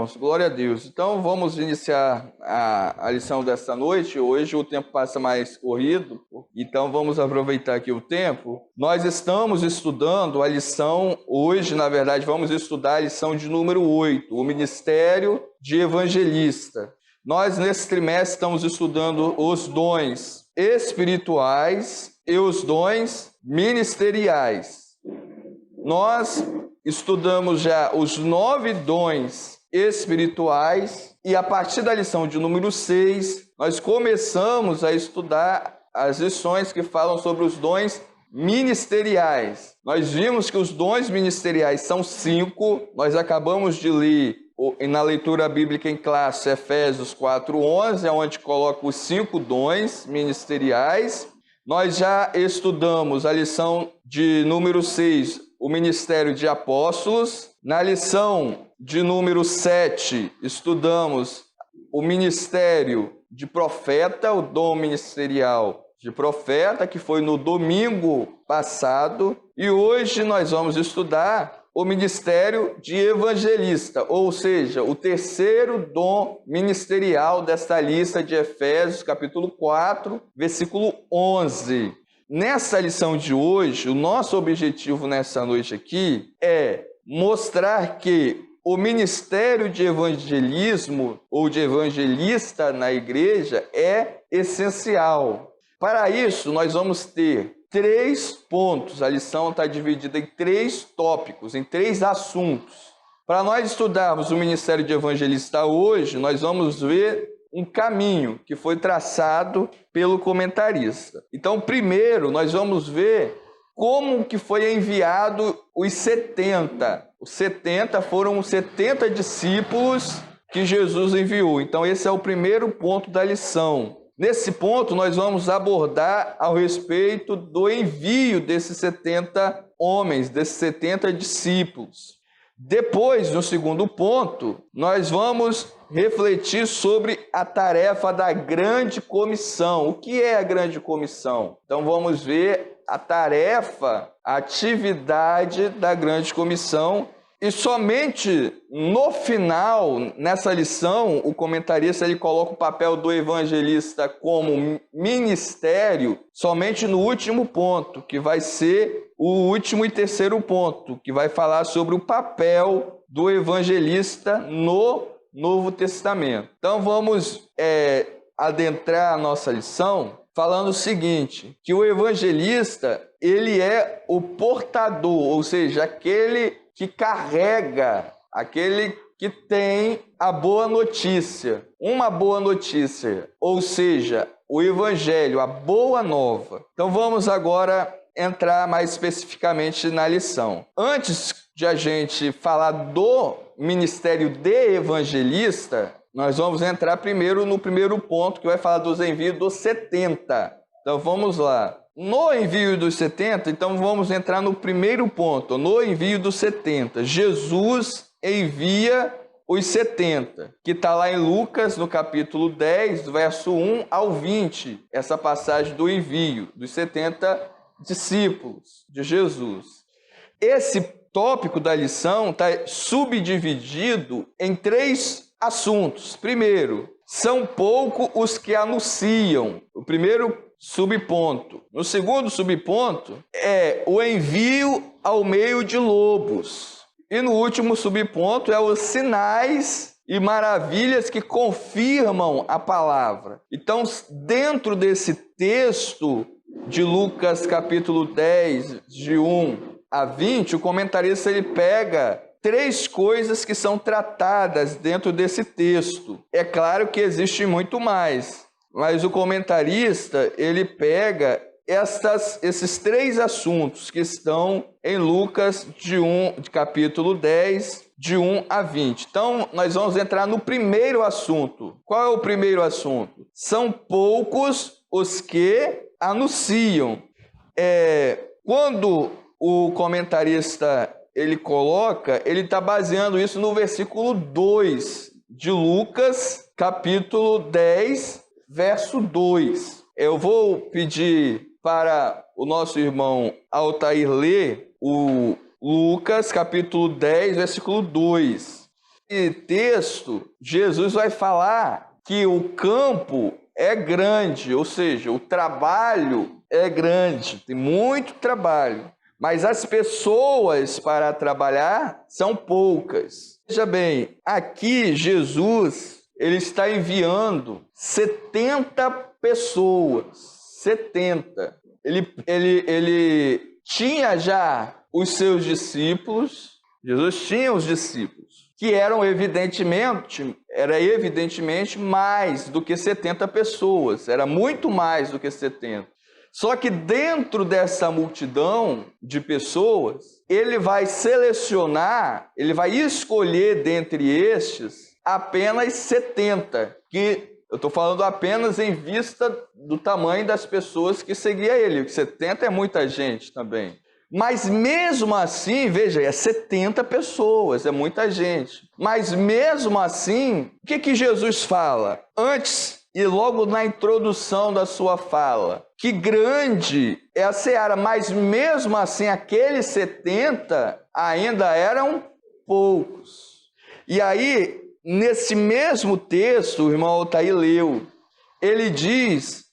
irmãos. Glória a Deus. Então, vamos iniciar a lição desta noite. Hoje o tempo passa mais corrido, então vamos aproveitar aqui o tempo. Nós estamos estudando a lição, hoje, na verdade, vamos estudar a lição de número 8, o Ministério de Evangelista. Nós, nesse trimestre, estamos estudando os dons espirituais e os dons ministeriais. Nós estudamos já os 9 dons espirituais e a partir da lição de número 6, nós começamos a estudar as lições que falam sobre os dons ministeriais. Nós vimos que os dons ministeriais são 5, nós acabamos de ler na leitura bíblica em classe Efésios 4:11, onde coloca os 5 dons ministeriais. Nós já estudamos a lição de número 6, o ministério de apóstolos. Na lição de número 7, estudamos o ministério de profeta, o dom ministerial de profeta, que foi no domingo passado. E hoje nós vamos estudar o ministério de evangelista, ou seja, o terceiro dom ministerial desta lista de Efésios, capítulo 4, versículo 11. Nessa lição de hoje, o nosso objetivo nessa noite aqui é mostrar que o ministério de evangelismo ou de evangelista na igreja é essencial. Para isso, nós vamos ter 3 pontos. A lição está dividida em 3 tópicos, em 3 assuntos. Para nós estudarmos o ministério de evangelista hoje, nós vamos ver um caminho que foi traçado pelo comentarista. Então, primeiro, nós vamos ver como que foi enviado os 70. Os 70 foram os 70 discípulos que Jesus enviou. Então, esse é o primeiro ponto da lição. Nesse ponto, nós vamos abordar ao respeito do envio desses 70 homens, desses 70 discípulos. Depois, no segundo ponto, nós vamos refletir sobre a tarefa da grande comissão. O que é a grande comissão? Então vamos ver a tarefa, a atividade da grande comissão. E somente no final, nessa lição, o comentarista ele coloca o papel do evangelista como ministério somente no último ponto, que vai ser o último e terceiro ponto, que vai falar sobre o papel do evangelista no Novo Testamento. Então vamos adentrar a nossa lição falando o seguinte, que o evangelista ele é o portador, ou seja, aquele que carrega, aquele que tem a boa notícia, uma boa notícia, ou seja, o evangelho, a boa nova. Então vamos agora entrar mais especificamente na lição. Antes de a gente falar do ministério de evangelista, nós vamos entrar primeiro no primeiro ponto, que vai falar dos envios dos 70. Então vamos lá. No envio dos 70, então vamos entrar no primeiro ponto, no envio dos 70. Jesus envia os 70, que está lá em Lucas, no capítulo 10, verso 1 ao 20, essa passagem do envio dos 70 discípulos de Jesus. Esse tópico da lição está subdividido em 3 assuntos. Primeiro, são poucos os que anunciam. O primeiro subponto. No segundo subponto é o envio ao meio de lobos. E no último subponto é os sinais e maravilhas que confirmam a palavra. Então, dentro desse texto de Lucas capítulo 10, de 1 a 20, o comentarista ele pega 3 coisas que são tratadas dentro desse texto. É claro que existe muito mais, mas o comentarista, ele pega esses 3 assuntos que estão em Lucas de capítulo 10, de 1 a 20. Então, nós vamos entrar no primeiro assunto. Qual é o primeiro assunto? São poucos os que anunciam. Quando o comentarista ele coloca, ele está baseando isso no versículo 2 de Lucas, capítulo 10, verso 2. Eu vou pedir para o nosso irmão Altair ler o Lucas, capítulo 10, versículo 2. texto, Jesus vai falar que o campo é grande, ou seja, o trabalho é grande, tem muito trabalho, mas as pessoas para trabalhar são poucas. Veja bem, aqui Jesus, ele está enviando 70 pessoas, 70. Ele tinha já os seus discípulos, Jesus tinha os discípulos, que eram evidentemente mais do que 70 pessoas, era muito mais do que 70. Só que dentro dessa multidão de pessoas, ele vai selecionar, ele vai escolher dentre estes apenas 70, que eu estou falando apenas em vista do tamanho das pessoas que seguiam ele, 70 é muita gente também. Mas mesmo assim, veja, é 70 pessoas, é muita gente. Mas mesmo assim, o que Jesus fala? Antes e logo na introdução da sua fala, que grande é a seara, mas mesmo assim aqueles 70 ainda eram poucos. E aí, nesse mesmo texto, o irmão Altair leu, ele diz...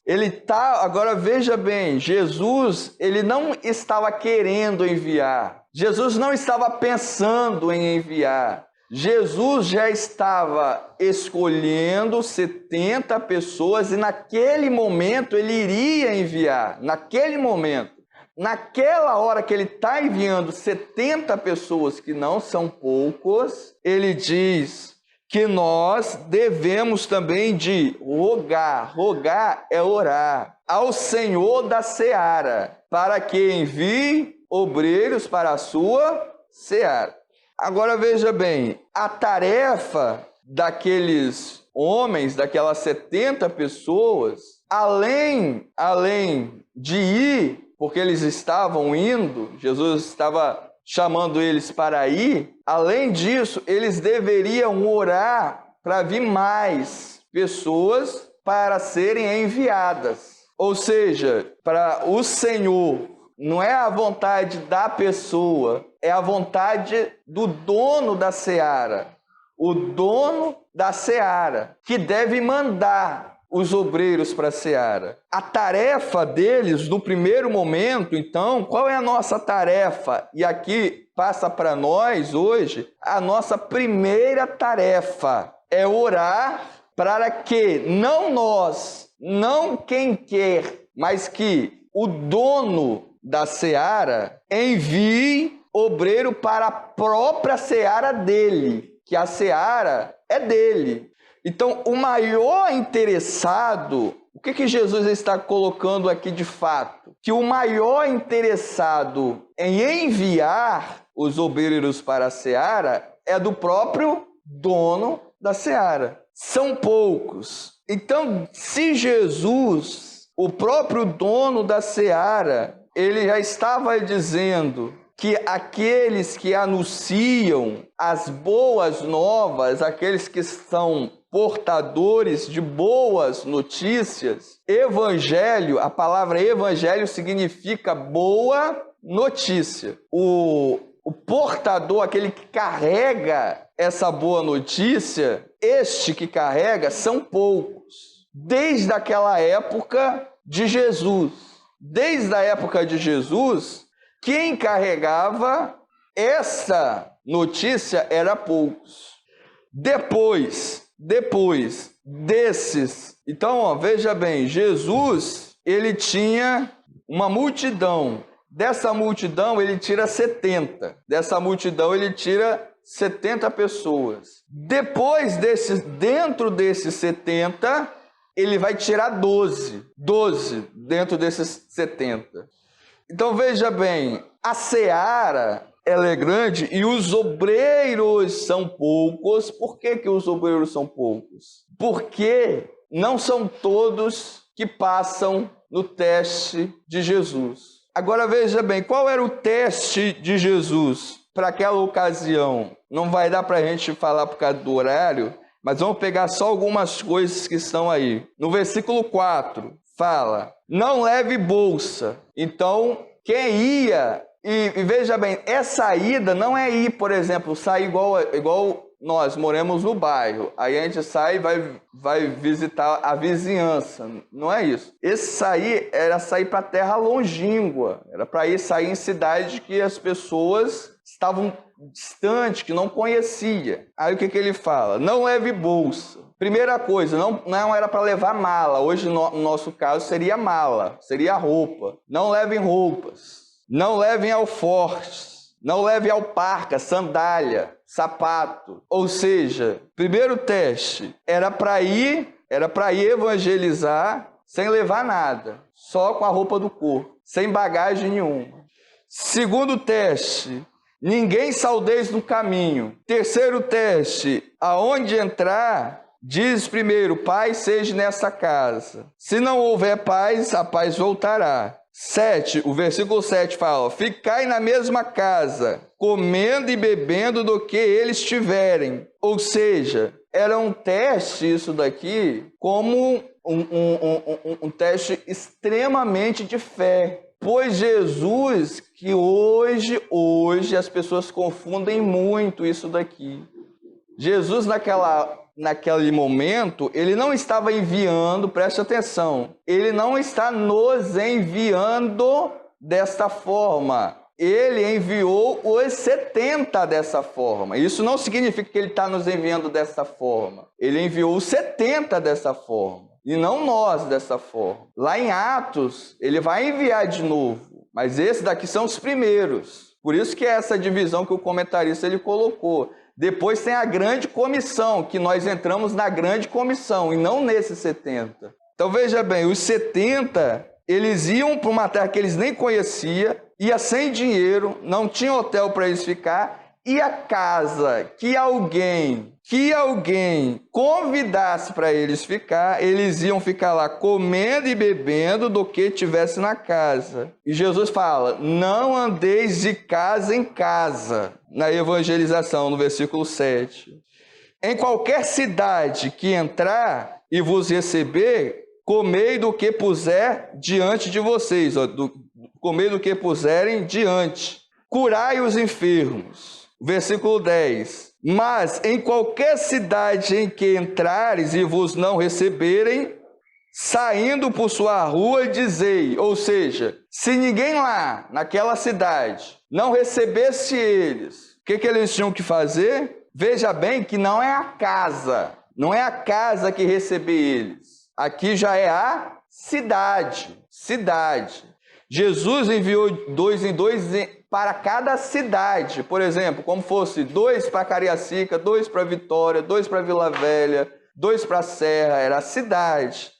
Agora veja bem, Jesus, ele não estava querendo enviar. Jesus não estava pensando em enviar. Jesus já estava escolhendo 70 pessoas e naquele momento ele iria enviar. Naquele momento, naquela hora que ele está enviando 70 pessoas, que não são poucos, ele diz que nós devemos também de rogar é orar, ao Senhor da seara, para que envie obreiros para a sua seara. Agora veja bem, a tarefa daqueles homens, daquelas 70 pessoas, além de ir, porque eles estavam indo, Jesus estava chamando eles para ir, além disso, eles deveriam orar para vir mais pessoas para serem enviadas. Ou seja, para o Senhor, não é a vontade da pessoa, é a vontade do dono da seara. O dono da seara, que deve mandar os obreiros para a seara. A tarefa deles, no primeiro momento, então, qual é a nossa tarefa? E aqui passa para nós hoje, a nossa primeira tarefa é orar para que não nós, não quem quer, mas que o dono da seara envie obreiro para a própria seara dele, que a seara é dele. Então, o maior interessado, o que Jesus está colocando aqui de fato? Que o maior interessado em enviar os obreiros para a seara é do próprio dono da seara. São poucos. Então, se Jesus, o próprio dono da seara, ele já estava dizendo que aqueles que anunciam as boas novas, aqueles que são portadores de boas notícias, evangelho, a palavra evangelho significa boa notícia. O portador, aquele que carrega essa boa notícia, este que carrega, são poucos. Desde aquela época de Jesus. Desde a época de Jesus, quem carregava essa notícia era poucos. Depois desses, então, veja bem, Jesus, ele tinha uma multidão. Dessa multidão, ele tira 70. Dessa multidão, ele tira 70 pessoas. Dentro desses 70, ele vai tirar 12 dentro desses 70. Então, veja bem, a seara, ela é grande e os obreiros são poucos. Por que os obreiros são poucos? Porque não são todos que passam no teste de Jesus. Agora veja bem, qual era o teste de Jesus para aquela ocasião? Não vai dar para a gente falar por causa do horário, mas vamos pegar só algumas coisas que estão aí. No versículo 4, fala, não leve bolsa. Então, quem ia... E veja bem, essa ida não é ir, por exemplo, sair igual nós moramos no bairro, aí a gente sai e vai visitar a vizinhança. Não é isso. Esse sair era sair para terra longínqua, era para ir sair em cidade que as pessoas estavam distantes, que não conhecia. Aí o que ele fala? Não leve bolsa. Primeira coisa, não era para levar mala. Hoje, no nosso caso, seria mala, seria roupa. Não levem roupas. Não levem alforjes. Não leve alparca, sandália, sapato. Ou seja, primeiro teste era para ir evangelizar sem levar nada, só com a roupa do corpo, sem bagagem nenhuma. Segundo teste, ninguém saudeis no caminho. Terceiro teste, aonde entrar, diz primeiro, paz seja nessa casa. Se não houver paz, a paz voltará. 7, o versículo 7 fala, ficai na mesma casa, comendo e bebendo do que eles tiverem. Ou seja, era um teste isso daqui, como um teste extremamente de fé. Pois Jesus, que hoje as pessoas confundem muito isso daqui. Jesus naquele momento, ele não estava enviando, preste atenção, ele não está nos enviando desta forma. Ele enviou os 70 dessa forma. Isso não significa que ele está nos enviando dessa forma. Ele enviou os 70 dessa forma, e não nós dessa forma. Lá em Atos, ele vai enviar de novo, mas esses daqui são os primeiros. Por isso que é essa divisão que o comentarista ele colocou. Depois tem a grande comissão, que nós entramos na grande comissão, e não nesses 70. Então veja bem, os 70, eles iam para uma terra que eles nem conheciam, ia sem dinheiro, não tinha hotel para eles ficar, e a casa que alguém convidasse para eles ficar, eles iam ficar lá comendo e bebendo do que tivesse na casa. E Jesus fala, não andeis de casa em casa, na evangelização, no versículo 7. Em qualquer cidade que entrar e vos receber, comei do que puser diante de vocês, comei do que puserem diante. Curai os enfermos. Versículo 10. Mas em qualquer cidade em que entrares e vos não receberem, saindo por sua rua, dizei, ou seja, se ninguém lá naquela cidade não recebesse eles, o que eles tinham que fazer? Veja bem que não é a casa que recebe eles. Aqui já é a cidade. Jesus enviou 2 em 2 para cada cidade. Por exemplo, como fosse 2 para Cariacica, 2 para Vitória, 2 para Vila Velha, 2 para a Serra, era a cidade.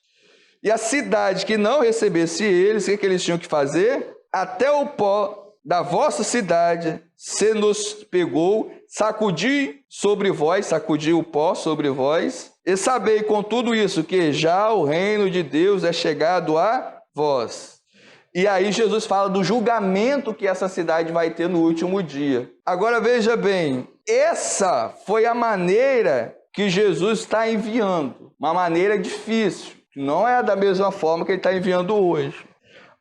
E a cidade que não recebesse eles, o que eles tinham que fazer? Até o pó da vossa cidade se nos pegou, sacudi o pó sobre vós, e sabei com tudo isso que já o reino de Deus é chegado a vós. E aí Jesus fala do julgamento que essa cidade vai ter no último dia. Agora veja bem, essa foi a maneira que Jesus está enviando. Uma maneira difícil, que não é da mesma forma que ele está enviando hoje.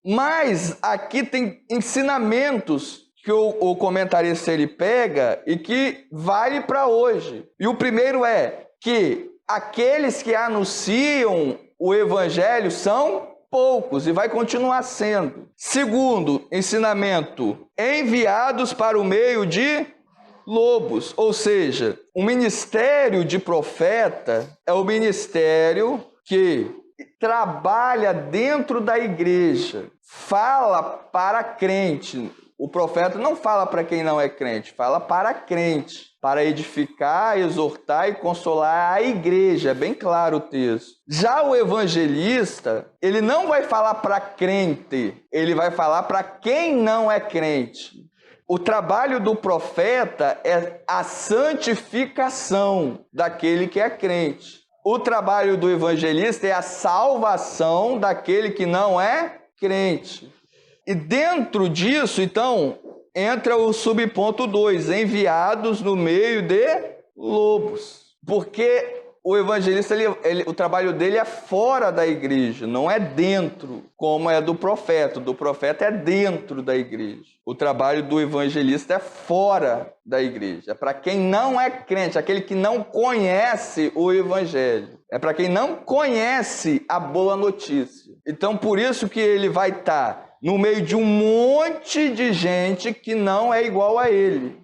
Mas aqui tem ensinamentos que o comentarista ele pega e que vale para hoje. E o primeiro é que aqueles que anunciam o evangelho são poucos e vai continuar sendo. Segundo ensinamento, enviados para o meio de lobos, ou seja, o ministério de profeta é o ministério que trabalha dentro da igreja, fala para crente. O profeta não fala para quem não é crente, fala para crente, para edificar, exortar e consolar a igreja, é bem claro o texto. Já o evangelista, ele não vai falar para crente, ele vai falar para quem não é crente. O trabalho do profeta é a santificação daquele que é crente. O trabalho do evangelista é a salvação daquele que não é crente. E dentro disso, então, entra o subponto 2, enviados no meio de lobos. Porque o evangelista, o trabalho dele é fora da igreja, não é dentro, como é do profeta. O do profeta é dentro da igreja. O trabalho do evangelista é fora da igreja. É para quem não é crente, aquele que não conhece o evangelho. É para quem não conhece a boa notícia. Então, por isso que ele vai estar no meio de um monte de gente que não é igual a ele,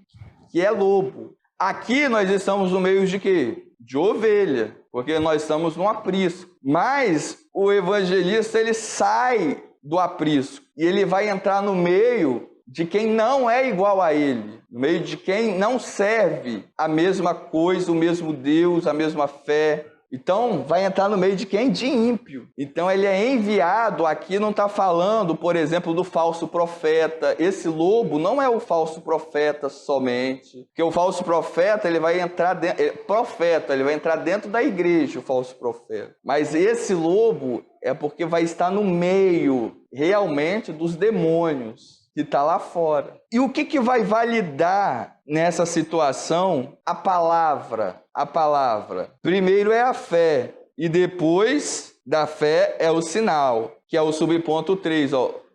que é lobo. Aqui nós estamos no meio de quê? De ovelha, porque nós estamos no aprisco. Mas o evangelista, ele sai do aprisco e ele vai entrar no meio de quem não é igual a ele, no meio de quem não serve a mesma coisa, o mesmo Deus, a mesma fé. Então, vai entrar no meio de quem? De ímpio. Então, ele é enviado. Aqui não está falando, por exemplo, do falso profeta. Esse lobo não é o falso profeta somente. Porque o falso profeta, ele vai entrar dentro... ele vai entrar dentro da igreja, o falso profeta. Mas esse lobo é porque vai estar no meio, realmente, dos demônios, que está lá fora. E o que vai validar nessa situação? A palavra. A palavra. Primeiro é a fé, e depois da fé é o sinal, que é o subponto 3.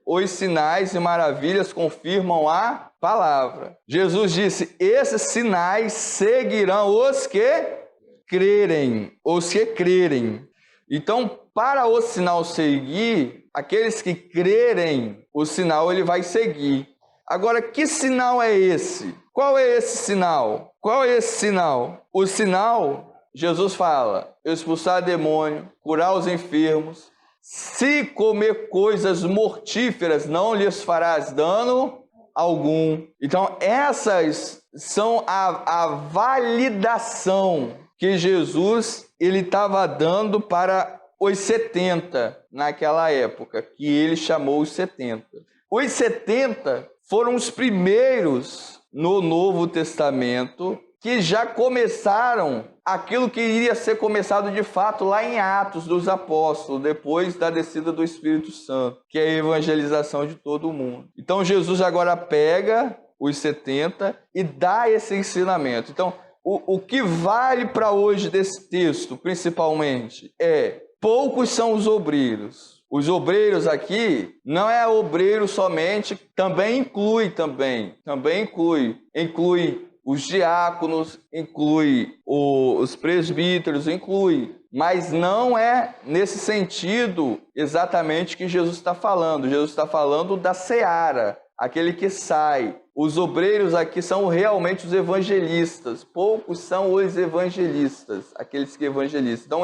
Os sinais e maravilhas confirmam a palavra. Jesus disse, esses sinais seguirão os que crerem. Os que crerem. Então, para o sinal seguir, aqueles que crerem, o sinal ele vai seguir. Agora, que sinal é esse? Qual é esse sinal? Qual é esse sinal? O sinal, Jesus fala, expulsar demônio, curar os enfermos. Se comer coisas mortíferas, não lhes farás dano algum. Então, essas são a validação que Jesus ele estava dando para os 70 naquela época, que ele chamou os 70. Os 70 foram os primeiros no Novo Testamento que já começaram aquilo que iria ser começado de fato lá em Atos dos Apóstolos, depois da descida do Espírito Santo, que é a evangelização de todo o mundo. Então Jesus agora pega os 70 e dá esse ensinamento. Então, o que vale para hoje desse texto, principalmente, é poucos são os obreiros. Os obreiros aqui não é obreiro somente, também inclui os diáconos, inclui os presbíteros, inclui. Mas não é nesse sentido exatamente que Jesus está falando. Jesus está falando da seara, aquele que sai. Os obreiros aqui são realmente os evangelistas. Poucos são os evangelistas, aqueles que evangelizam. Então,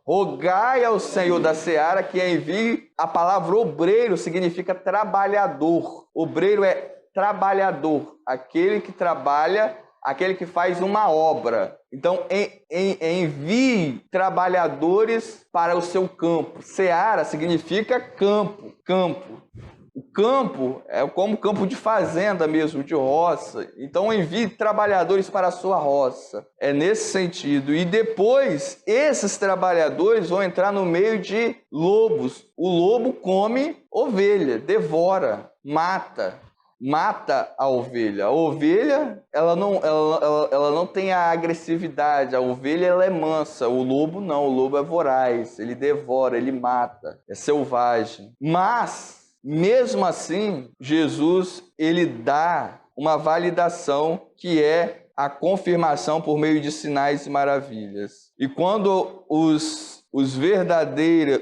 rogai ao Senhor da seara que envie. A palavra obreiro significa trabalhador. Obreiro é trabalhador, aquele que trabalha, aquele que faz uma obra. Então, envie trabalhadores para o seu campo. Seara significa campo. O campo é como campo de fazenda mesmo, de roça. Então, envie trabalhadores para a sua roça. É nesse sentido. E depois, esses trabalhadores vão entrar no meio de lobos. O lobo come ovelha, devora, mata a ovelha. A ovelha, ela não tem a agressividade. A ovelha, ela é mansa. O lobo não. O lobo é voraz. Ele devora, ele mata. É selvagem. Mas, mesmo assim, Jesus, ele dá uma validação que é a confirmação por meio de sinais e maravilhas. E quando as verdadeiras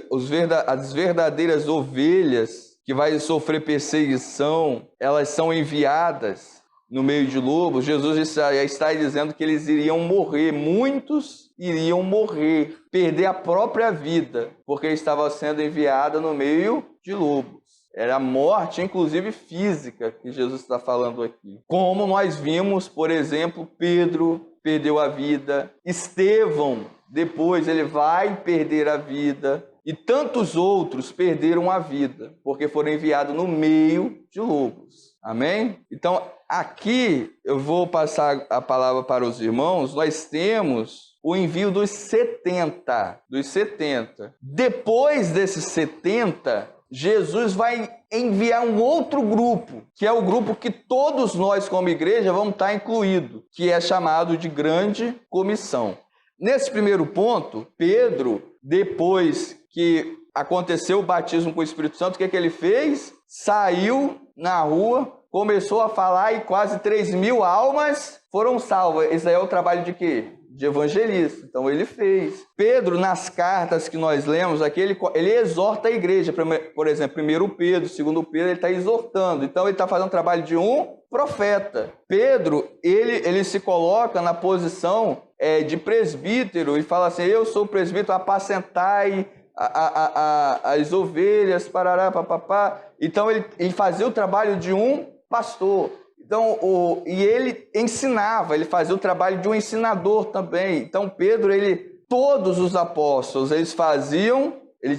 ovelhas que vai sofrer perseguição, elas são enviadas no meio de lobos, Jesus já está dizendo que eles iriam morrer, muitos iriam morrer, perder a própria vida, porque estava sendo enviada no meio de lobos. Era a morte, inclusive física, que Jesus está falando aqui. Como nós vimos, por exemplo, Pedro perdeu a vida, Estevão, depois ele vai perder a vida, e tantos outros perderam a vida, porque foram enviados no meio de lobos. Amém? Então, aqui eu vou passar a palavra para os irmãos. Nós temos o envio dos 70. Depois desses 70, Jesus vai enviar um outro grupo, que é o grupo que todos nós como igreja vamos estar incluídos, que é chamado de Grande Comissão. Nesse primeiro ponto, Pedro, depois que aconteceu o batismo com o Espírito Santo, o que ele fez? Saiu na rua, começou a falar e quase 3.000 almas foram salvas. Esse aí é o trabalho de quê? De evangelista. Então ele fez. Pedro, nas cartas que nós lemos aqui, ele exorta a igreja. Por exemplo, 1 Pedro, 2 Pedro, ele está exortando. Então ele está fazendo o trabalho de um profeta. Pedro, ele se coloca na posição de presbítero e fala assim: eu sou presbítero, apacentai as ovelhas, parará, papapá. Então ele fazia o trabalho de um pastor. Então, e ele ensinava, ele fazia o trabalho de um ensinador também. Então, Pedro, todos os apóstolos, eles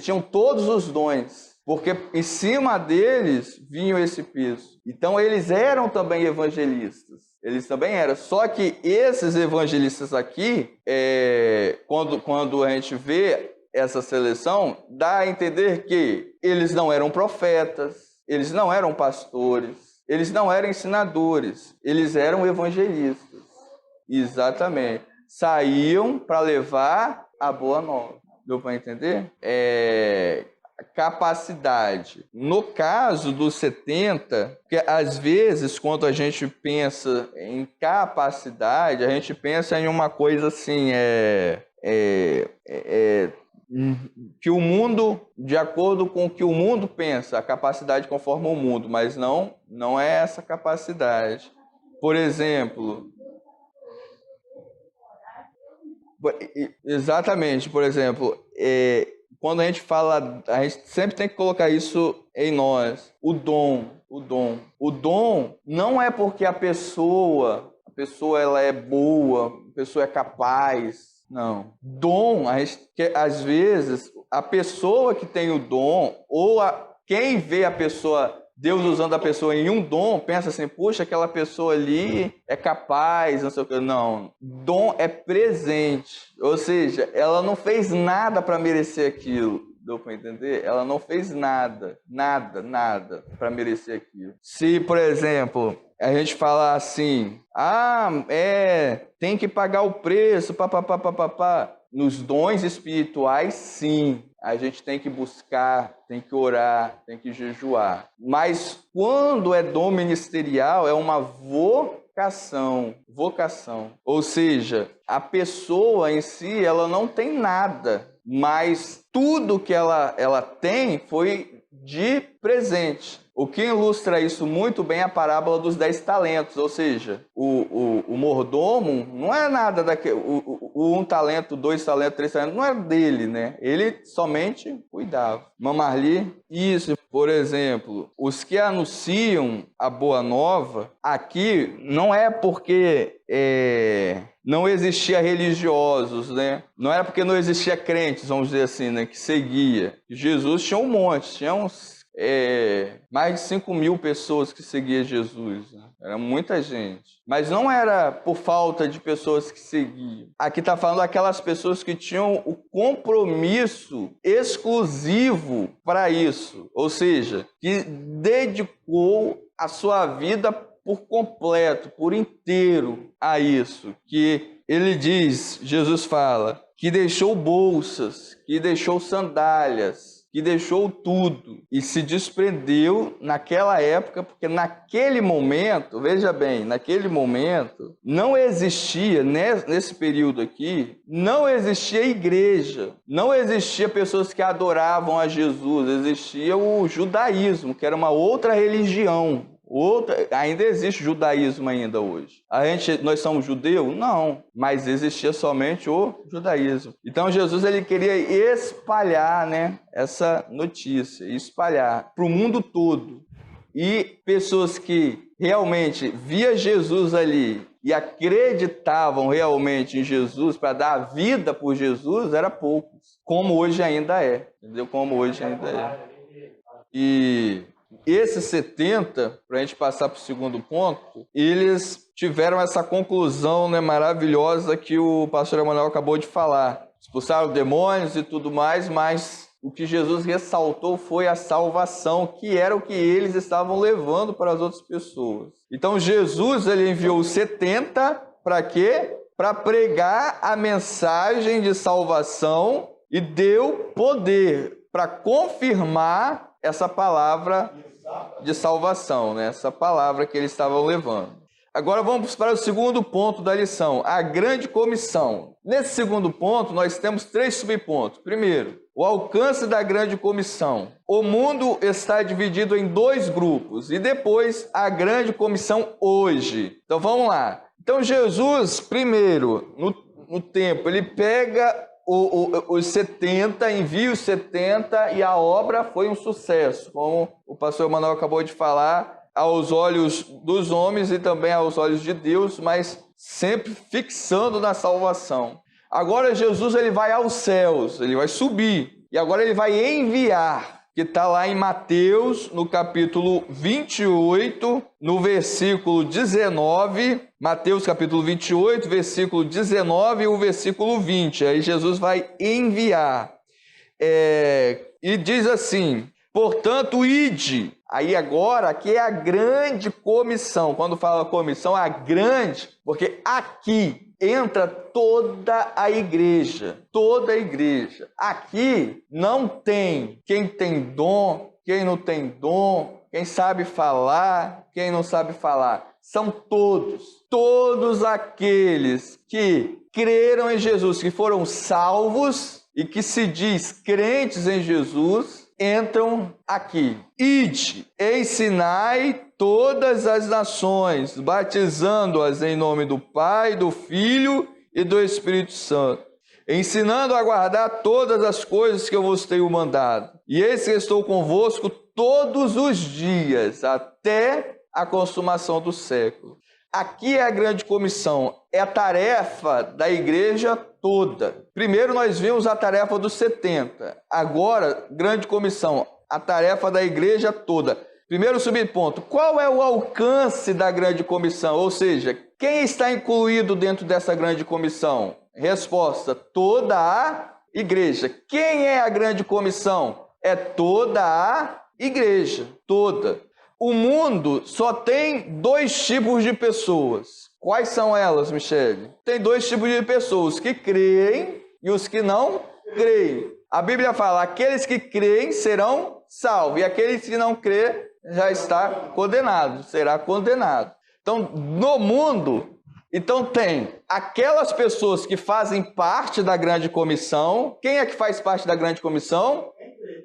tinham todos os dons, porque em cima deles vinha esse peso. Então, eles eram também evangelistas. Eles também eram. Só que esses evangelistas aqui, quando a gente vê essa seleção, dá a entender que eles não eram profetas, eles não eram pastores, eles não eram ensinadores, eles eram evangelistas. Exatamente. Saíam para levar a boa nova. Deu para entender? Capacidade. No caso dos 70, porque às vezes, quando a gente pensa em capacidade, a gente pensa em uma coisa assim, que o mundo, de acordo com o que o mundo pensa, a capacidade conforma o mundo, mas não é essa capacidade. Por exemplo, exatamente, por exemplo, quando a gente fala, a gente sempre tem que colocar isso em nós, o dom. O dom não é porque a pessoa ela é boa, a pessoa é capaz. Não. Dom, às vezes, a pessoa que tem o dom, ou quem vê a pessoa, Deus usando a pessoa em um dom, pensa assim: puxa, aquela pessoa ali é capaz, não sei o que. Não. Dom é presente. Ou seja, ela não fez nada para merecer aquilo. Deu para entender? Ela não fez nada para merecer aquilo. Se, por exemplo, a gente falar assim: tem que pagar o preço, papapá. Nos dons espirituais, sim, a gente tem que buscar, tem que orar, tem que jejuar. Mas quando é dom ministerial, é uma vocação. Ou seja, a pessoa em si, ela não tem nada, mas tudo que ela tem foi de presente. O que ilustra isso muito bem é a parábola dos 10 talentos, ou seja, o mordomo não é nada daquele, o 1 talento, 2 talentos, 3 talentos, não era dele, né? Ele somente cuidava. Mamarli, isso, por exemplo, os que anunciam a boa nova, aqui não é porque não existia religiosos, né? Não era porque não existia crentes, vamos dizer assim, né? Que seguia. Jesus tinha um monte, tinha mais de 5.000 pessoas que seguiam Jesus, né? Era muita gente. Mas não era por falta de pessoas que seguiam. Aqui está falando daquelas pessoas que tinham o compromisso exclusivo para isso. Ou seja, que dedicou a sua vida por completo, por inteiro a isso. Que ele diz, Jesus fala, que deixou bolsas, que deixou sandálias, que deixou tudo e se desprendeu naquela época, porque naquele momento, veja bem, naquele momento, não existia, nesse período aqui, não existia igreja, não existia pessoas que adoravam a Jesus, existia o judaísmo, que era uma outra religião. Ainda existe judaísmo ainda hoje. Nós somos judeus? Não, mas existia somente o judaísmo. Então Jesus ele queria espalhar, né, essa notícia, espalhar para o mundo todo. E pessoas que realmente via Jesus ali e acreditavam realmente em Jesus para dar a vida por Jesus, era poucos, como hoje ainda é, entendeu? Como hoje ainda é. E esses 70, para a gente passar para o segundo ponto, eles tiveram essa conclusão, né, maravilhosa que o pastor Emanuel acabou de falar. Expulsaram demônios e tudo mais, mas o que Jesus ressaltou foi a salvação, que era o que eles estavam levando para as outras pessoas. Então Jesus ele enviou os 70 para quê? para pregar a mensagem de salvação e deu poder para confirmar essa palavra de salvação, né? Essa palavra que eles estavam levando. Agora vamos para o segundo ponto da lição, a grande comissão. Nesse segundo ponto, nós temos 3 subpontos. Primeiro, o alcance da grande comissão. O mundo está dividido em 2 grupos. E depois, a grande comissão hoje. Então vamos lá. Então Jesus, primeiro, no tempo, ele pega os 70, envia os 70 e a obra foi um sucesso, como o pastor Emanuel acabou de falar, aos olhos dos homens e também aos olhos de Deus, mas sempre fixando na salvação. Agora Jesus ele vai aos céus, ele vai subir e agora ele vai enviar, que está lá em Mateus, no capítulo 28, no versículo 19, Mateus capítulo 28, versículo 19 e o versículo 20, aí Jesus vai enviar, e diz assim, portanto, ide, aí agora, aqui é a grande comissão, quando fala comissão, a grande, porque aqui entra toda a igreja, aqui não tem quem tem dom, quem não tem dom, quem sabe falar, quem não sabe falar, são todos aqueles que creram em Jesus, que foram salvos e que se diz crentes em Jesus, entram aqui. Ide, ensinai todas as nações, batizando-as em nome do Pai, do Filho e do Espírito Santo, ensinando a guardar todas as coisas que eu vos tenho mandado. E eis que estou convosco todos os dias, até a consumação do século. Aqui é a grande comissão, é a tarefa da igreja toda. Primeiro nós vimos a tarefa dos 70, agora, grande comissão, a tarefa da igreja toda. Primeiro subponto, qual é o alcance da grande comissão? Ou seja, quem está incluído dentro dessa grande comissão? Resposta, toda a igreja. Quem é a grande comissão? É toda a igreja, toda. O mundo só tem 2 tipos de pessoas. Quais são elas, Michele? Tem 2 tipos de pessoas, os que creem e os que não creem. A Bíblia fala, aqueles que creem serão salvos, e aqueles que não creem já está condenado, será condenado. Então, no mundo, tem aquelas pessoas que fazem parte da grande comissão. Quem é que faz parte da grande comissão?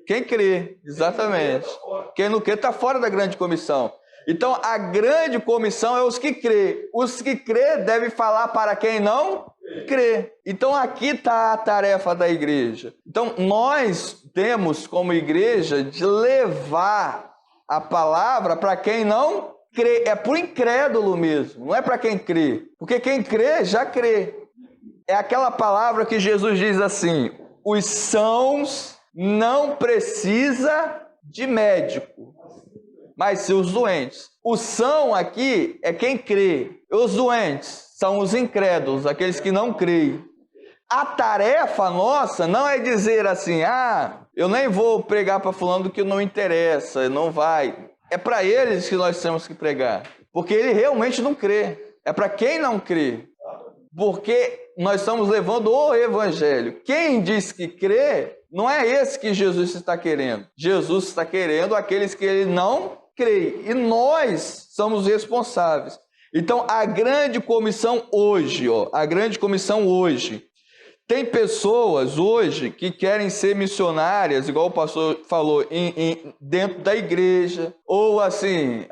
Quem crê, exatamente. Quem não crê está fora da grande comissão. Então, a grande comissão é os que crê. Os que crê devem falar para quem não crê. Então, aqui está a tarefa da igreja. Então, nós temos como igreja de levar a palavra para quem não crê. É para o incrédulo mesmo, não é para quem crê. Porque quem crê, já crê. É aquela palavra que Jesus diz assim, os sãos não precisa de médico, mas sim os doentes. O são aqui é quem crê. Os doentes são os incrédulos, aqueles que não creem. A tarefa nossa não é dizer assim, eu nem vou pregar para fulano que não interessa, não vai. É para eles que nós temos que pregar, porque ele realmente não crê. É para quem não crê, porque nós estamos levando o evangelho. Quem diz que crê, não é esse que Jesus está querendo. Jesus está querendo aqueles que ele não crê. E nós somos responsáveis. Então, a grande comissão hoje, tem pessoas hoje que querem ser missionárias, igual o pastor falou, dentro da igreja. Ou assim,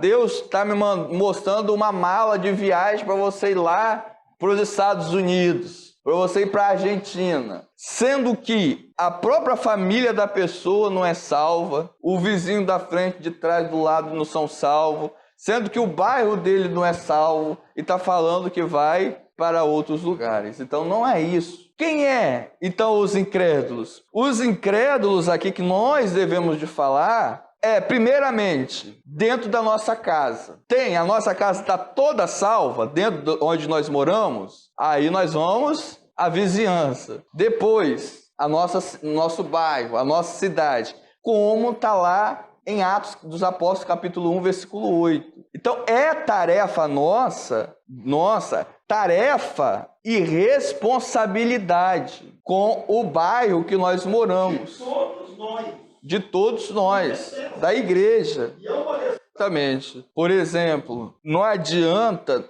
Deus está me mostrando uma mala de viagem para você ir lá para os Estados Unidos, para você ir para a Argentina. Sendo que a própria família da pessoa não é salva, o vizinho da frente, de trás, do lado não são salvos, sendo que o bairro dele não é salvo e está falando que vai para outros lugares. Então não é isso. Quem é, então, os incrédulos? Os incrédulos aqui que nós devemos de falar primeiramente, dentro da nossa casa. A nossa casa está toda salva, dentro de onde nós moramos, aí nós vamos à vizinhança. Depois, nosso bairro, a nossa cidade, como está lá em Atos dos Apóstolos, capítulo 1, versículo 8. Então, é tarefa nossa tarefa e responsabilidade com o bairro que nós moramos. De todos nós, da igreja. Exatamente. Por exemplo, não adianta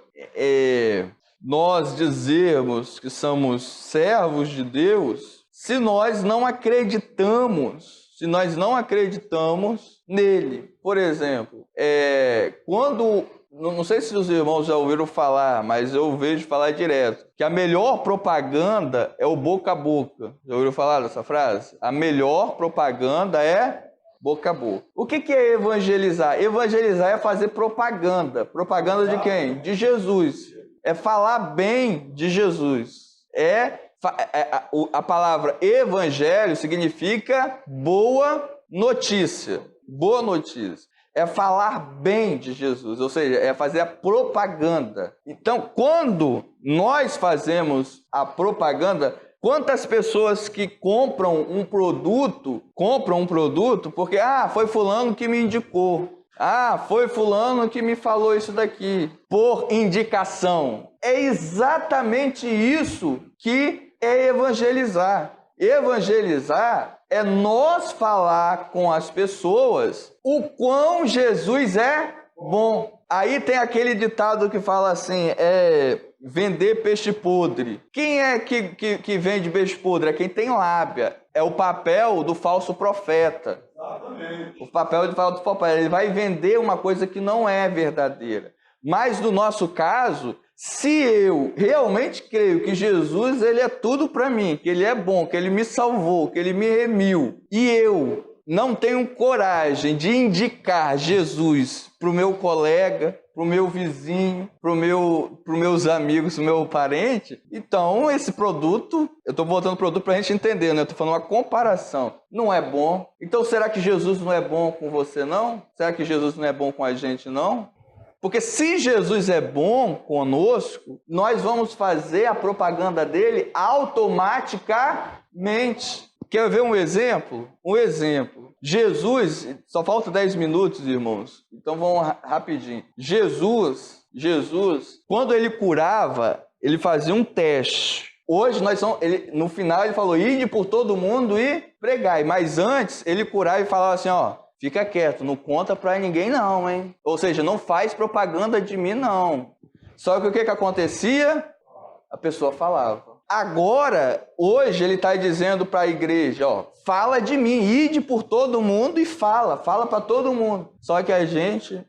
nós dizermos que somos servos de Deus se nós não acreditamos nele. Por exemplo, quando, não sei se os irmãos já ouviram falar, mas eu vejo falar direto, que a melhor propaganda é o boca a boca. Já ouviram falar dessa frase? A melhor propaganda é boca a boca. O que é evangelizar? Evangelizar é fazer propaganda. Propaganda de quem? De Jesus. É falar bem de Jesus. A palavra evangelho significa boa notícia. Boa notícia. É falar bem de Jesus, ou seja, é fazer a propaganda. Então, quando nós fazemos a propaganda, quantas pessoas que compram um produto porque, foi fulano que me indicou. Foi fulano que me falou isso daqui, por indicação. É exatamente isso que é evangelizar. Evangelizar é nós falar com as pessoas o quão Jesus é bom. Aí tem aquele ditado que fala assim, vender peixe podre. Quem é que vende peixe podre? É quem tem lábia. É o papel do falso profeta. Exatamente. O papel do falso profeta. Ele vai vender uma coisa que não é verdadeira. Mas no nosso caso, se eu realmente creio que Jesus ele é tudo para mim, que ele é bom, que ele me salvou, que ele me remiu, e eu não tenho coragem de indicar Jesus para o meu colega, para o meu vizinho, para os meus amigos, para o meu parente, então esse produto, eu estou botando produto para a gente entender, né? Eu estou falando uma comparação, não é bom. Então será que Jesus não é bom com você, não? Será que Jesus não é bom com a gente, não? Porque se Jesus é bom conosco, nós vamos fazer a propaganda dele automaticamente. Quer ver um exemplo? Jesus, só falta 10 minutos, irmãos. Então vamos rapidinho. Jesus, quando ele curava, ele fazia um teste. Hoje, no final, ele falou, ide por todo mundo e pregai. Mas antes, ele curava e falava assim, fica quieto, não conta pra ninguém não, hein? Ou seja, não faz propaganda de mim, não. Só que o que acontecia? A pessoa falava. Agora, hoje, ele está dizendo para a igreja, fala de mim, ide por todo mundo e fala para todo mundo. Só que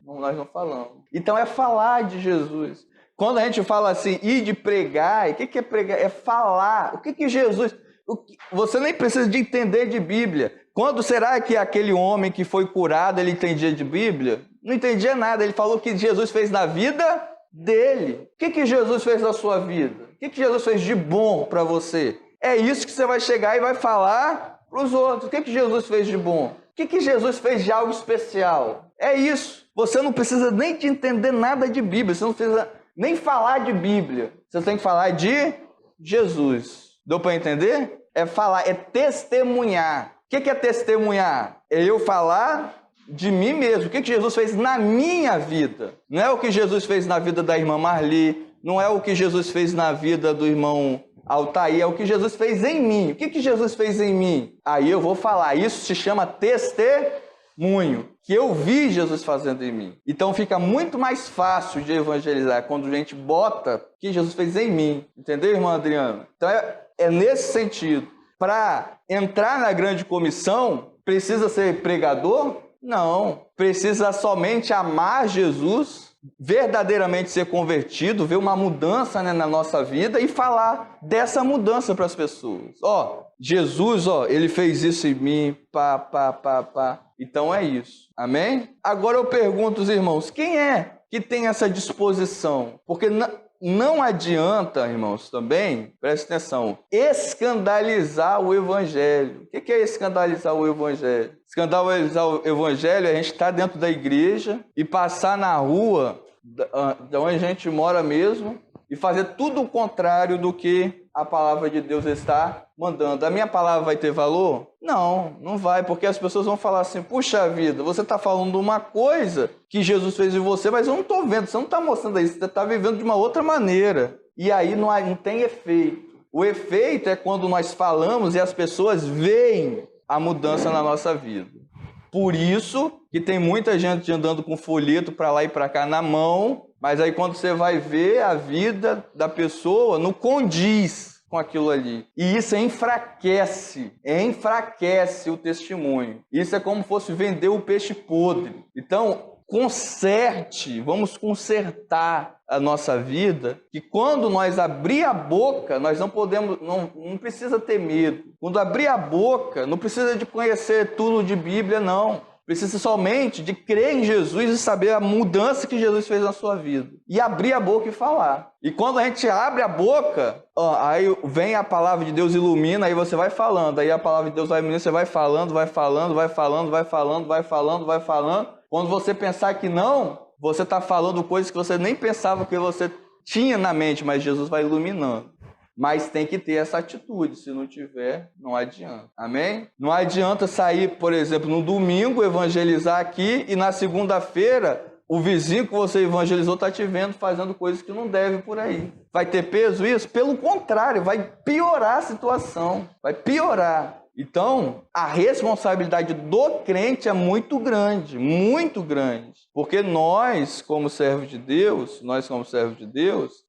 nós não falamos. Então, é falar de Jesus. Quando a gente fala assim, ide pregar, o que é pregar? É falar. O que Jesus... Você nem precisa de entender de Bíblia. Quando será que aquele homem que foi curado, ele entendia de Bíblia? Não entendia nada. Ele falou o que Jesus fez na vida dele. O que Jesus fez na sua vida? O que Jesus fez de bom para você? É isso que você vai chegar e vai falar para os outros. O que Jesus fez de bom? O que Jesus fez de algo especial? É isso. Você não precisa nem de entender nada de Bíblia. Você não precisa nem falar de Bíblia. Você tem que falar de Jesus. Deu para entender? É falar, é testemunhar. O que é testemunhar? É eu falar de mim mesmo. O que Jesus fez na minha vida? Não é o que Jesus fez na vida da irmã Marli, não é o que Jesus fez na vida do irmão Altair, é o que Jesus fez em mim. O que Jesus fez em mim? Aí eu vou falar, isso se chama testemunho, que eu vi Jesus fazendo em mim. Então fica muito mais fácil de evangelizar quando a gente bota o que Jesus fez em mim. Entendeu, irmã Adriana? Então é nesse sentido. Para entrar na grande comissão, precisa ser pregador? Não. Precisa somente amar Jesus, verdadeiramente ser convertido, ver uma mudança, na nossa vida e falar dessa mudança para as pessoas. Jesus, ele fez isso em mim, Então é isso. Amém? Agora eu pergunto aos irmãos, quem é que tem essa disposição? Porque não adianta, irmãos, também, preste atenção, escandalizar o Evangelho. O que é escandalizar o Evangelho? Escandalizar o Evangelho é a gente estar dentro da igreja e passar na rua, de onde a gente mora mesmo, e fazer tudo o contrário do que a palavra de Deus está mandando. A minha palavra vai ter valor? Não, não vai, porque as pessoas vão falar assim, puxa vida, você está falando uma coisa que Jesus fez em você, mas eu não estou vendo, você não está mostrando isso, você está vivendo de uma outra maneira. e aí não tem efeito. O efeito é quando nós falamos e as pessoas veem a mudança na nossa vida. Por isso que tem muita gente andando com folheto para lá e para cá na mão, mas aí quando você vai ver, a vida da pessoa não condiz com aquilo ali. E isso enfraquece o testemunho. Isso é como se fosse vender o peixe podre. Então, vamos consertar a nossa vida, que quando nós abrir a boca, nós não precisa ter medo. Quando abrir a boca, não precisa de conhecer tudo de Bíblia, não. Precisa somente de crer em Jesus e saber a mudança que Jesus fez na sua vida. E abrir a boca e falar. E quando a gente abre a boca, aí vem a palavra de Deus, ilumina, aí você vai falando. Aí a palavra de Deus vai iluminando, você vai falando, vai falando, vai falando, vai falando, vai falando, vai falando. Quando você pensar que não, você está falando coisas que você nem pensava que você tinha na mente, mas Jesus vai iluminando. Mas tem que ter essa atitude, se não tiver, não adianta. Amém? Não adianta sair, por exemplo, no domingo, evangelizar aqui e na segunda-feira o vizinho que você evangelizou está te vendo fazendo coisas que não deve por aí. Vai ter peso isso? Pelo contrário, vai piorar a situação, vai piorar. Então, a responsabilidade do crente é muito grande, porque nós, como servos de Deus,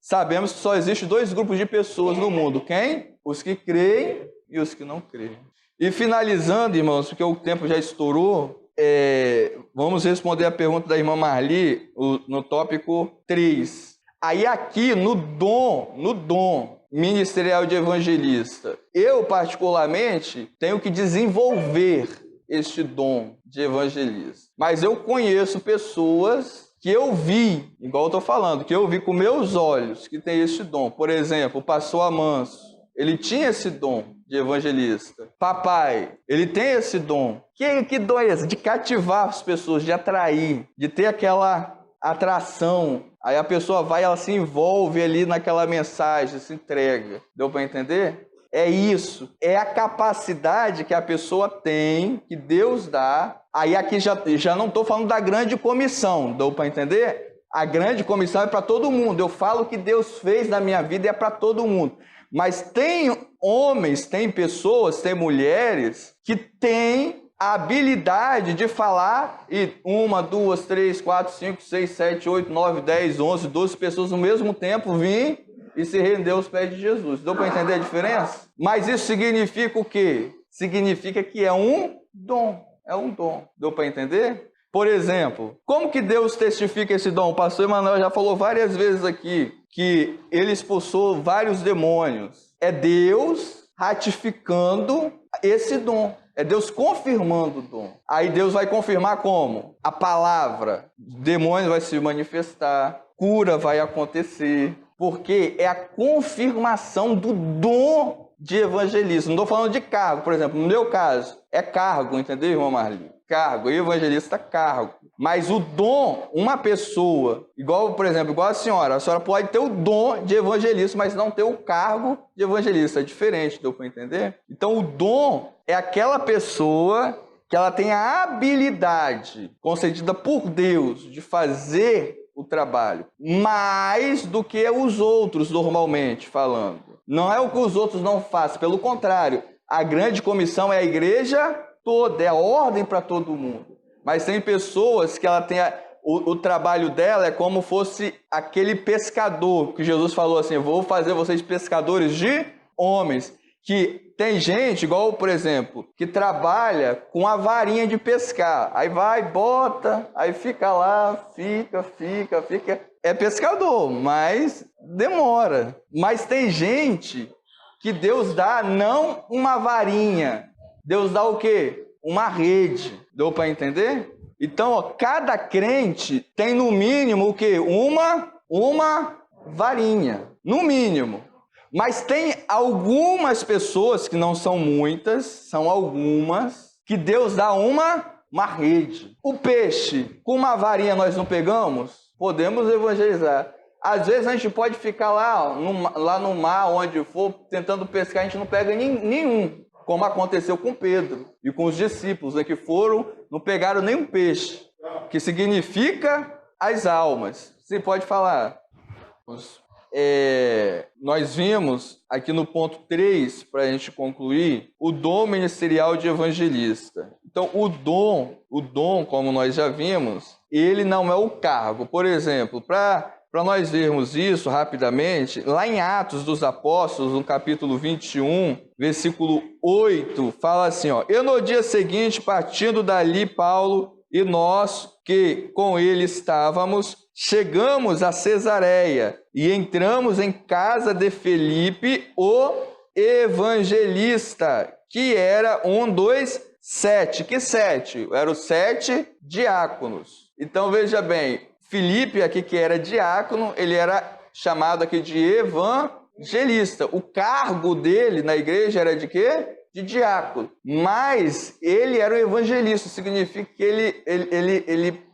sabemos que só existe 2 grupos de pessoas no mundo. Quem? Os que creem e os que não creem. E finalizando, irmãos, porque o tempo já estourou, vamos responder a pergunta da irmã Marli no tópico 3. Aí aqui, no dom ministerial de evangelista, eu particularmente tenho que desenvolver este dom de evangelista. Mas eu conheço pessoas que eu vi, igual eu estou falando, que eu vi com meus olhos que tem este dom. Por exemplo, o pastor Amanso, ele tinha esse dom de evangelista. Papai, ele tem esse dom. Que dom é esse? De cativar as pessoas, de atrair, de ter aquela atração. Aí a pessoa vai, ela se envolve ali naquela mensagem, se entrega. Deu para entender? É isso. É a capacidade que a pessoa tem, que Deus dá. Aí aqui já não estou falando da grande comissão. Deu para entender? A grande comissão é para todo mundo. Eu falo o que Deus fez na minha vida e é para todo mundo. Mas tem homens, tem pessoas, tem mulheres que têm a habilidade de falar e 1, 2, 3, 4, 5, 6, 7, 8, 9, 10, 11, 12 pessoas no mesmo tempo vir e se render aos pés de Jesus. Deu para entender a diferença? Mas isso significa o quê? Significa que é um dom. É um dom. Deu para entender? Por exemplo, como que Deus testifica esse dom? O pastor Emanuel já falou várias vezes aqui que ele expulsou vários demônios. É Deus ratificando esse dom. É Deus confirmando o dom. Aí Deus vai confirmar como? A palavra. Demônio vai se manifestar, cura vai acontecer, porque é a confirmação do dom de evangelismo. Não estou falando de cargo, por exemplo, no meu caso, é cargo, entendeu, irmão Marli? Cargo, evangelista, cargo. Mas o dom, uma pessoa, por exemplo, igual a senhora pode ter o dom de evangelista, mas não ter o cargo de evangelista. É diferente, deu para entender? Então, o dom é aquela pessoa que ela tem a habilidade concedida por Deus de fazer o trabalho, mais do que os outros, normalmente falando. Não é o que os outros não fazem, pelo contrário, a grande comissão é a igreja toda, é a ordem para todo mundo. Mas tem pessoas que ela tem o trabalho dela é como fosse aquele pescador, que Jesus falou assim, vou fazer vocês pescadores de homens. Que tem gente, igual, por exemplo, que trabalha com a varinha de pescar. Aí vai, bota, aí fica lá, fica. É pescador, mas demora. Mas tem gente que Deus dá não uma varinha. Deus dá o quê? Uma rede. Deu para entender? Então, cada crente tem no mínimo o quê? Uma varinha. No mínimo. Mas tem algumas pessoas, que não são muitas, são algumas, que Deus dá uma rede. O peixe, com uma varinha nós não pegamos? Podemos evangelizar. Às vezes a gente pode ficar lá no mar, onde for, tentando pescar, a gente não pega nenhum. Como aconteceu com Pedro e com os discípulos, né, que não pegaram nenhum peixe, que significa as almas. Você pode falar. nós vimos aqui no ponto 3, para a gente concluir, o dom ministerial de evangelista. Então, o dom, como nós já vimos, ele não é o cargo. Por exemplo, para nós vermos isso rapidamente, lá em Atos dos Apóstolos, no capítulo 21, versículo 8, fala assim, ó, e no dia seguinte, partindo dali, Paulo e nós, que com ele estávamos, chegamos a Cesareia e entramos em casa de Felipe, o evangelista, que era um dos 7. Que 7? Eram os 7 diáconos. Então, veja bem, Felipe, aqui que era diácono, ele era chamado aqui de evangelista. O cargo dele na igreja era de quê? De diácono. Mas ele era um evangelista, significa que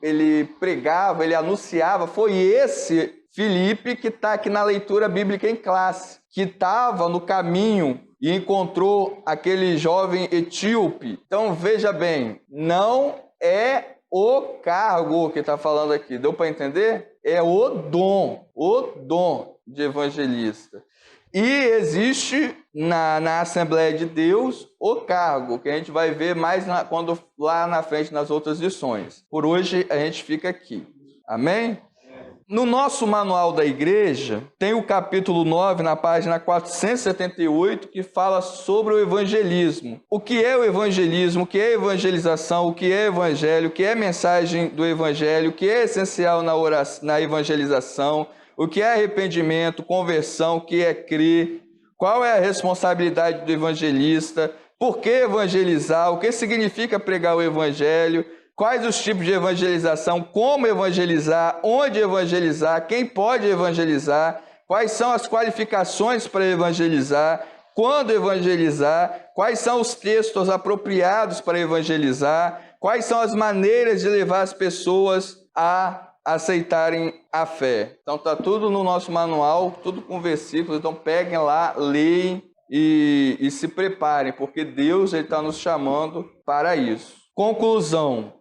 ele pregava, ele anunciava. Foi esse Felipe que está aqui na leitura bíblica em classe, que estava no caminho e encontrou aquele jovem etíope. Então, veja bem, não é o cargo que está falando aqui, deu para entender? É o dom de evangelista. E existe na Assembleia de Deus o cargo, que a gente vai ver mais lá na frente nas outras lições. Por hoje a gente fica aqui. Amém? No nosso manual da igreja, tem o capítulo 9, na página 478, que fala sobre o evangelismo. O que é o evangelismo, o que é evangelização, o que é evangelho, o que é mensagem do evangelho, o que é essencial na evangelização, o que é arrependimento, conversão, o que é crer, qual é a responsabilidade do evangelista, por que evangelizar, o que significa pregar o evangelho, quais os tipos de evangelização, como evangelizar, onde evangelizar, quem pode evangelizar, quais são as qualificações para evangelizar, quando evangelizar, quais são os textos apropriados para evangelizar, quais são as maneiras de levar as pessoas a aceitarem a fé. Então está tudo no nosso manual, tudo com versículos, então peguem lá, leem e se preparem, porque Deus está nos chamando para isso. Conclusão.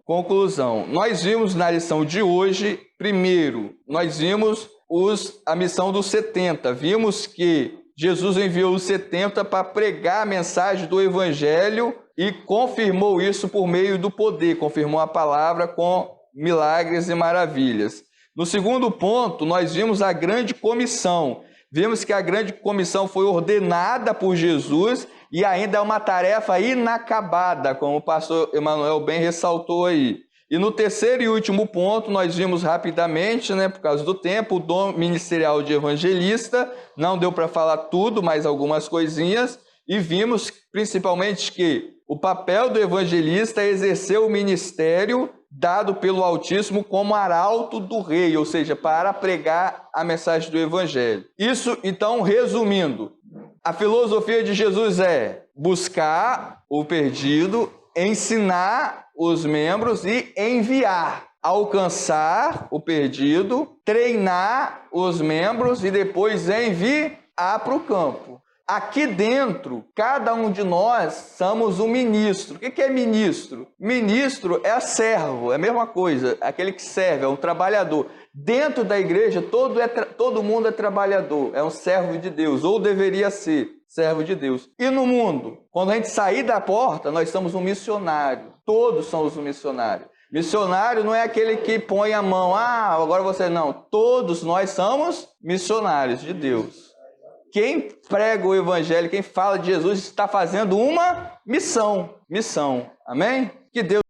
Nós vimos na lição de hoje, primeiro, nós vimos a missão dos 70. Vimos que Jesus enviou os 70 para pregar a mensagem do Evangelho e confirmou isso por meio do poder, confirmou a palavra com milagres e maravilhas. No segundo ponto, nós vimos a grande comissão. Vimos que a grande comissão foi ordenada por Jesus e ainda é uma tarefa inacabada, como o pastor Emanuel bem ressaltou aí. E no terceiro e último ponto, nós vimos rapidamente, por causa do tempo, o dom ministerial de evangelista. Não deu para falar tudo, mas algumas coisinhas. E vimos principalmente que o papel do evangelista é exercer o ministério dado pelo Altíssimo como arauto do rei, ou seja, para pregar a mensagem do Evangelho. Isso, então, resumindo, a filosofia de Jesus é buscar o perdido, ensinar os membros e enviar, alcançar o perdido, treinar os membros e depois enviar para o campo. Aqui dentro, cada um de nós somos um ministro. O que é ministro? Ministro é servo, é a mesma coisa, aquele que serve, é um trabalhador. Dentro da igreja, todo mundo é trabalhador, é um servo de Deus, ou deveria ser servo de Deus. E no mundo, quando a gente sair da porta, nós somos um missionário. Todos somos um missionário. Missionário não é aquele que põe a mão, agora você não. Todos nós somos missionários de Deus. Quem prega o evangelho, quem fala de Jesus, está fazendo uma missão. Amém? Que Deus